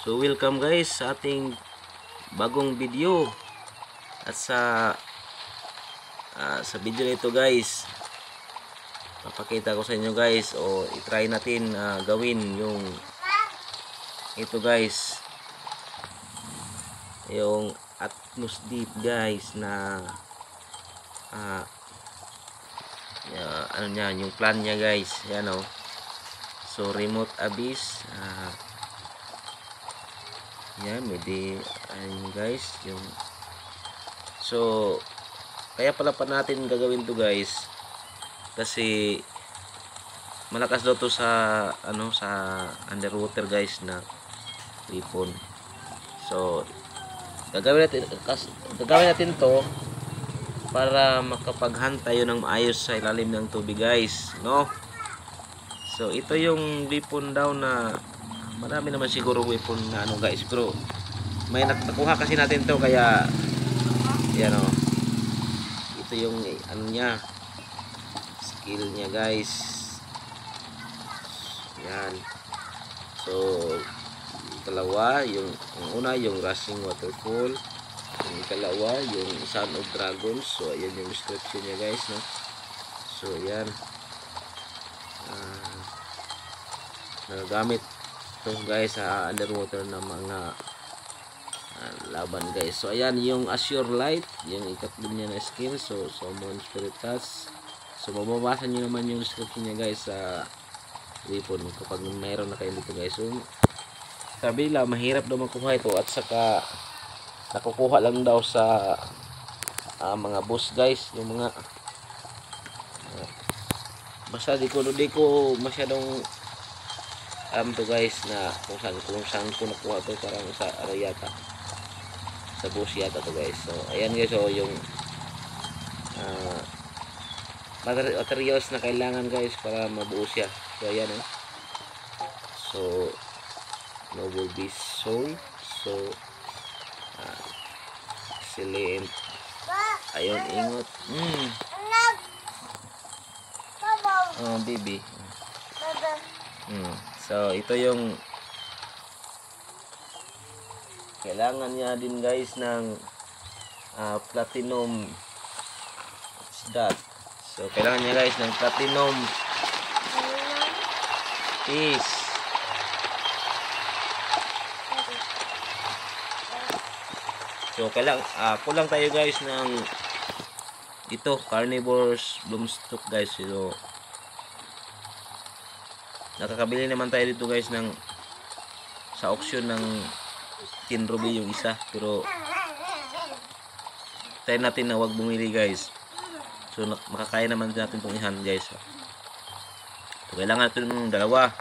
So welcome guys sa ating bagong video. At sa video na ito guys, papakita ko sa inyo guys, o i-try natin gawin yung ito guys, yung Atmos Deep guys na ano niya, yung plan niya guys, yan o. So remote abyss, yan, may ayun guys, yung so kaya pala pa natin gagawin to guys kasi malakas daw to sa sa underwater guys na weapon. So gagawin natin to para makapag-hunt tayo ng maayos sa ilalim ng tubig guys, no? So ito yung weapon daw na marami naman siguro weapon na guys, pero may nakuha kasi natin to, kaya yan o, ito yung niya, skill niya guys, yan. So dalawa, yung una yung rushing waterfall, yung ikalawa yung son of dragons. So ayan yung description niya guys, no? So yan, nagagamit to guys sa underwater na mga laban guys. So ayan yung Azure Light, yung ikatlo niya na skill. So Summon Spiritas. So mababasa niyo naman yung description niya guys sa weapon kapag mayroon na kayo dito guys. So sabi nila mahirap daw makuha ito, at saka nakukuha lang daw sa mga boss guys, yung mga basta di ko masyadong to guys na kung saan ko nakuha to, parang sa yata sa boss yata to guys. So ayan guys, so yung materials na kailangan guys para mabuo siya. So ayan so noble beast soul, so excellent, ayun ingot, baby. So ito yung kailangan niya din guys ng platinum dot. So kailangan niya guys ng platinum piece. So kulang tayo guys ng ito carnivorous bloomstock guys. So nakakabili naman tayo dito guys ng sa auction ng 10 ruby yung isa, pero tayo natin na wag bumili guys. So makakaya naman natin itong ihan guys. So kailangan natin ng dalawa,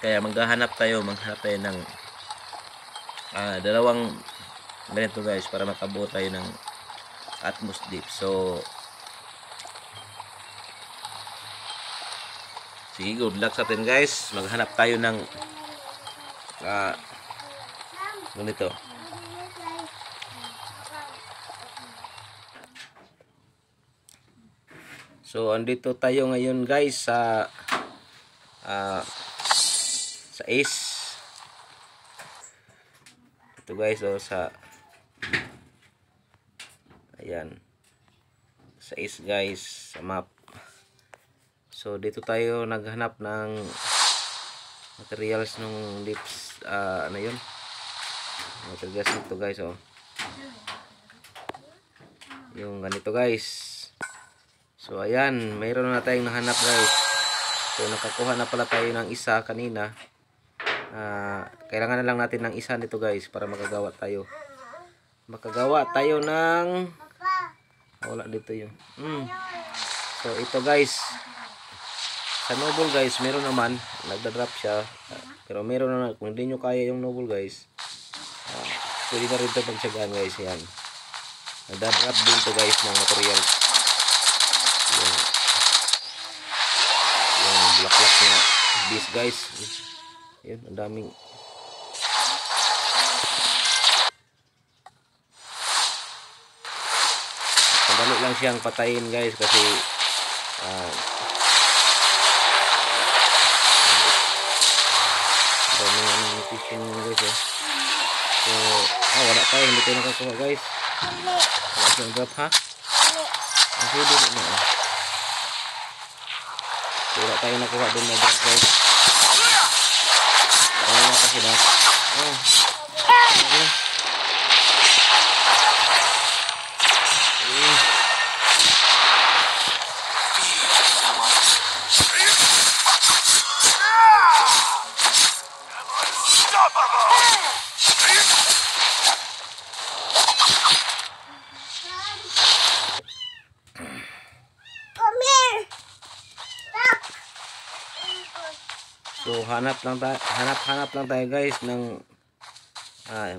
kaya maghahanap tayo ng dalawang ganito guys para makabuo tayo ng Atmos Deep. So sige, good luck sa atin guys. Maghanap tayo ng ganito. So andito tayo ngayon guys sa Ace. Ito guys, sa ayan sa Ace guys, sa map. So dito tayo naghanap ng materials ng lips, yun, materials nito guys, yung ganito guys. So ayan, mayroon na tayong nahanap guys. So nakakuha na pala tayo ng isa kanina. Kailangan na lang natin ng isa nito guys para makagawa tayo ng wala dito yung so ito guys, sa noble guys meron naman, nagda-drop siya, pero meron na, kung hindi nyo kaya yung noble guys, pwede na rin ito pagtsagaan guys. Yan, nagda-drop din to guys ng materials, yung black na beast guys. Yun, ang daming madali lang siyang patayin guys kasi dami ng position nyo guys eh. So, wala tayo, hindi tayo nakakuha guys. Wala siyang drop ha. Kasi din na so, wala tayo nakuha doon na drop guys. Wala kasi na. Okay. So hanap lang tayo guys ng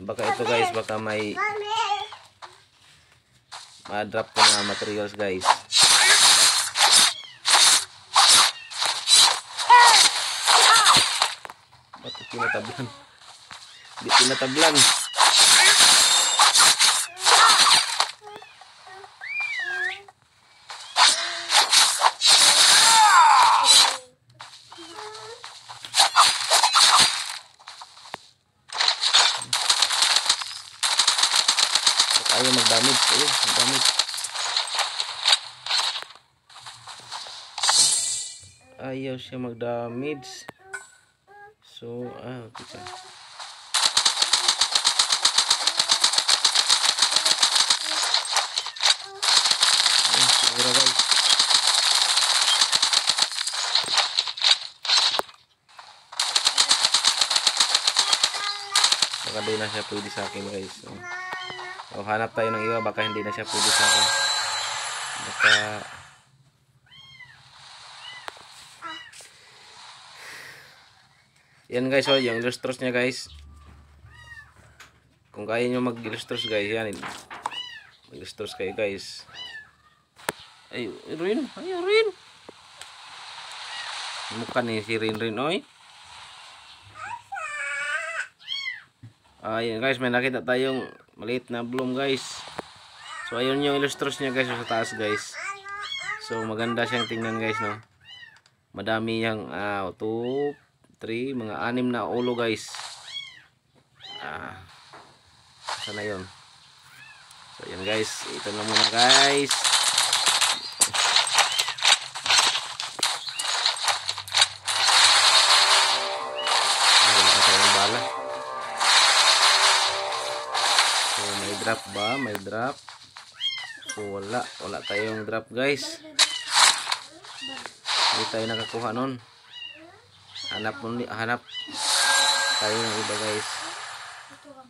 baka ito guys, baka may ma-drop ko na materials guys. Bakit tinatablan? Hindi tinatablan. Ayaw mag-damage. Ayun, mag-damage. Ayaw siya mag-damage. So, kita. Siguro guys. Baka di na siya pwede sa akin guys. So, hanap tayo ng iba, baka hindi na siya pwede sa akin. Baka yan guys, yung illustros niya guys. Kung kaya nyo mag-illustros guys, yan. Mag-illustros kayo guys. Ay, Rin. Mukha ni si Rin, oy. Ayan guys, may nakita tayong maliit na bloom guys. So ayun yung illustros niya guys sa taas guys. So maganda siyang tingnan guys no. Madami yang 2, 3, mga 6 na ulo guys. Sana yun. So yan guys, ito na muna guys. Drop ba? May drop. So wala tayong drop guys. Hindi tayo nakakuha nun. Hanap tayo ng iba guys.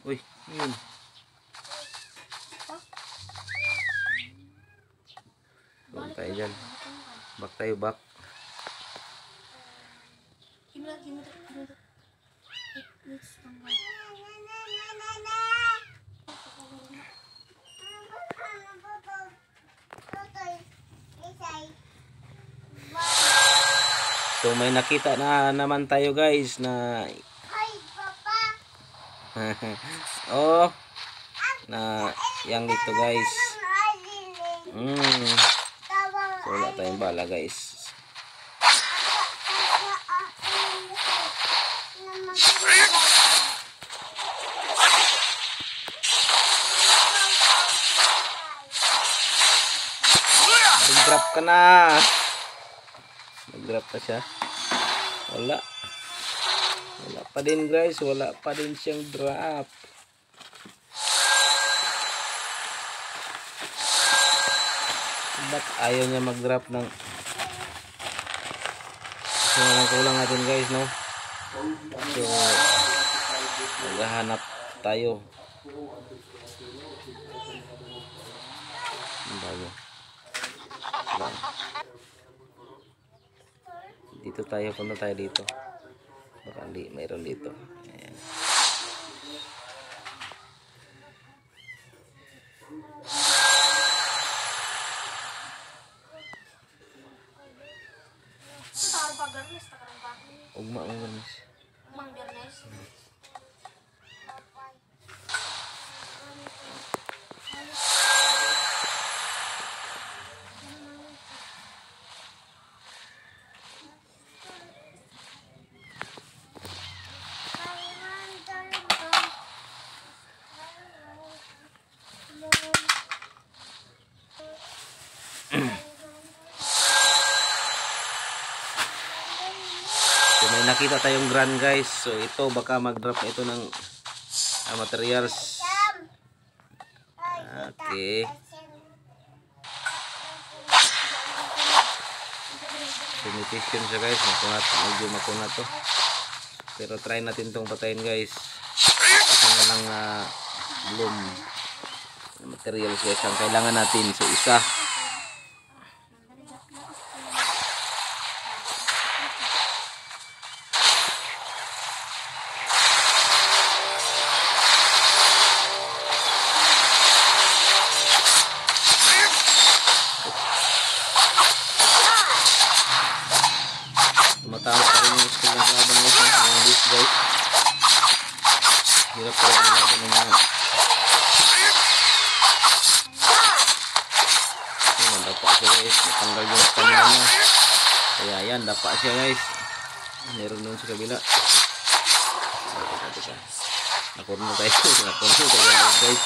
Uy, yun. Doon tayo dyan. Back tayo, back. So may nakita na naman tayo guys na oh na yang dito guys. So wala tayong bala guys. Nag-drop ka na. Nag-drop pa siya. Wala pa din guys, wala pa din siyang drop. Ba't ayaw niya mag-drop ng so kulang natin guys no. So maghahanap tayo. Dito tayo, punta tayo dito. Baka hindi, mayroon dito. Ayan. Ugma ang gamis. may nakita tayong gran guys. So ito baka mag-drop na ito ng materials. Okay. Sumitition siya guys. Medyo makunat to. Pero try natin tong patayin guys. Kasi na lang bloom materials guys ang kailangan natin. So isa. Tumatawag pa rin yung skill ng laban guys. Yung list guys. Hirap pa rin yung laban ng mga. Ayan, dapa siya guys. Natanggal yung stamina niya. Kaya yan, dapa siya guys. Meron doon sa kabila. Nakurno tayo. Nakurno tayo guys.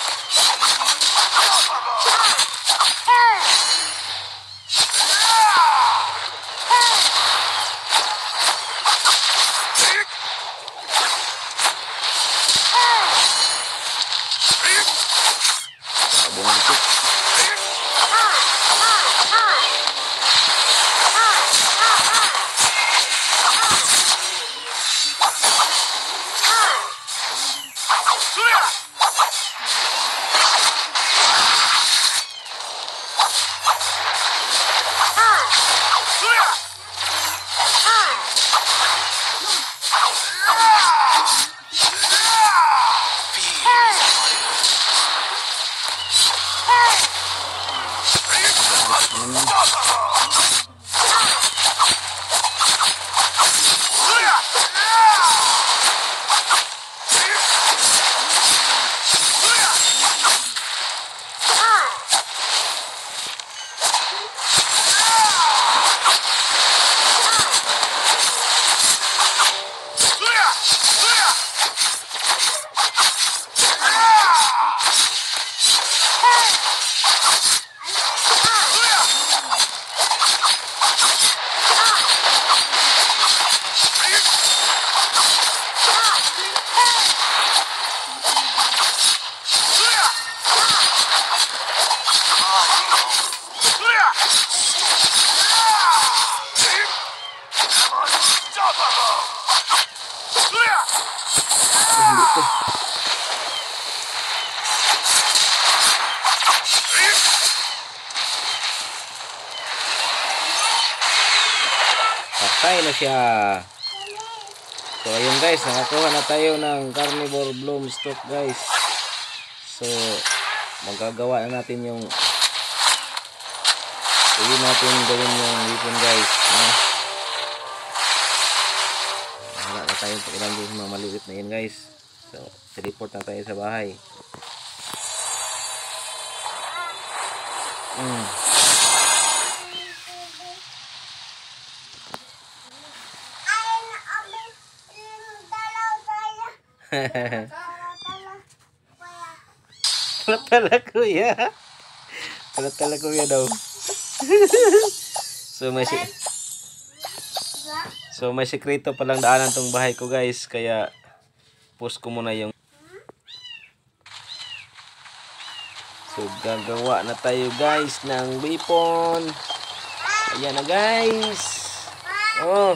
Patay na siya. So ayun guys, nakakuha na tayo ng carnivore bloom stock guys. So magagawa na natin yung pwede natin gawin yung weapon guys. Wala na tayong pakilang yung mga maliit na yun guys. So teleport na tayo sa bahay. Tala kuya. Tala kuya daw. So may sekreto palang daanan tong bahay ko guys, kaya post ko muna yung. So gagawa na tayo guys ng weapon. Ayan na guys. Oh.